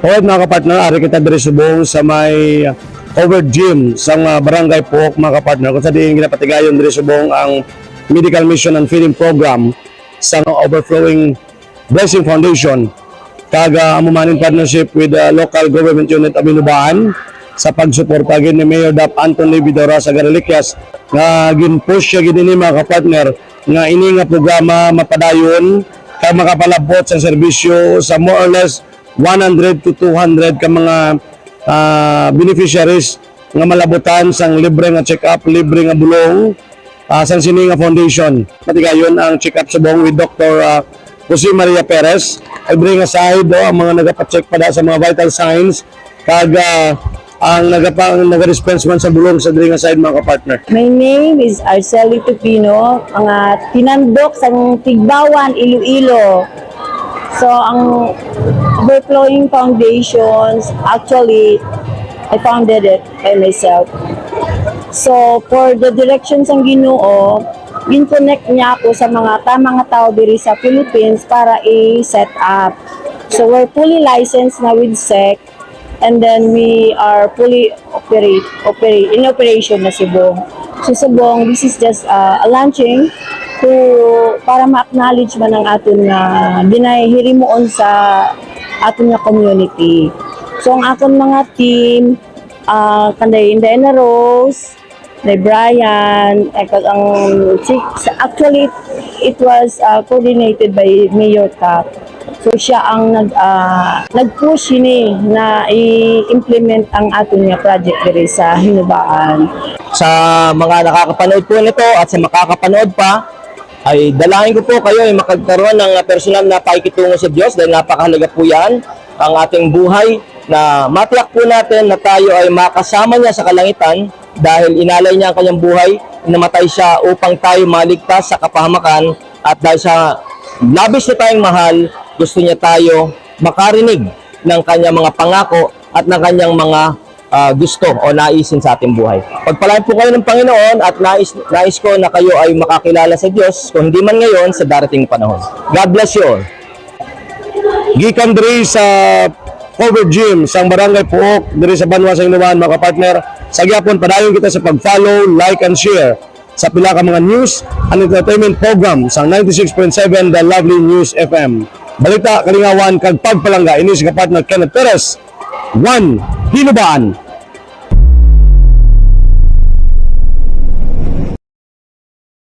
Alright mga kapartner, ari kita diri subong sa may covered gym sa barangay Puok mga kapartner. Kung sa diin ginapatigayon diri subong ang Medical Mission and Feeding Program sa Overflowing Blessing Foundation. Kaga amuman in partnership with the local government unit of Binubaan sa pagsuporta gid ni Mayor Dap Anthony Vidora sa Garalikias nga gin-push siya gid ni mga kapartner nga ini nga programa mapadayon kay makapalabot sa serbisyo sa more or less 100 to 200 ka mga beneficiaries nga malabutan sang libre nga check-up, libre nga bulong sang sini nga foundation. Patigayon ang check-up sa buong with Dr. Jose Maria Perez. Libre nga side ang mga nagapacheck pa sa mga vital signs kaga ang naga-dispense man sa bulong sa diri nga side mga kapartner. My name is Arceli Tupino, ang tinandok sa Tigbawan, Iloilo. So, ang Overflowing Foundations, actually, I founded it by myself. So, for the directions ng Ginoo, in-connect niya ako sa mga tamang tao diri sa Philippines para i-set up. So, we're fully licensed na with SEC, and then we are fully in operation na Subong. So, Subong, this is just a launching para ma-acknowledge man ang aton na dinahirimuon sa aton nga community. So ang aton mga team, kanday Indiana Rose, Day Brian, actually it was coordinated by Mayor Cap. So siya ang nag-push ini na i-implement ang aton nga project diri sa Hinubaan. Sa mga nakakapanood po nito at sa makakapanood pa, ay dalangin ko po kayo ay makagkaroon ng personal na pakikitungo sa Diyos dahil napakahalaga po yan ang ating buhay na matiyak po natin na tayo ay makasama niya sa kalangitan dahil inalay niya ang kanyang buhay, namatay siya upang tayo maligtas sa kapahamakan at dahil sa labis na tayong mahal, gusto niya tayo makarinig ng kanyang mga pangako at ng kanyang mga gusto o naisin sa ating buhay. Pagpalain po kayo ng Panginoon at nais ko na kayo ay makakilala sa Diyos kung hindi man ngayon sa darating panahon. God bless you all. Gikan diri sa covered gym sa barangay Puok diri sa Banwa sa Inuman mga kapartner. Sa gyapon padayon kita sa pag-follow, like and share sa pila ka mga news and entertainment program sa 96.7 The Lovely News FM. Balita, kalingawan, kag pagpalangga ini si kapartner Kenneth Perez. 1. Hinubaan.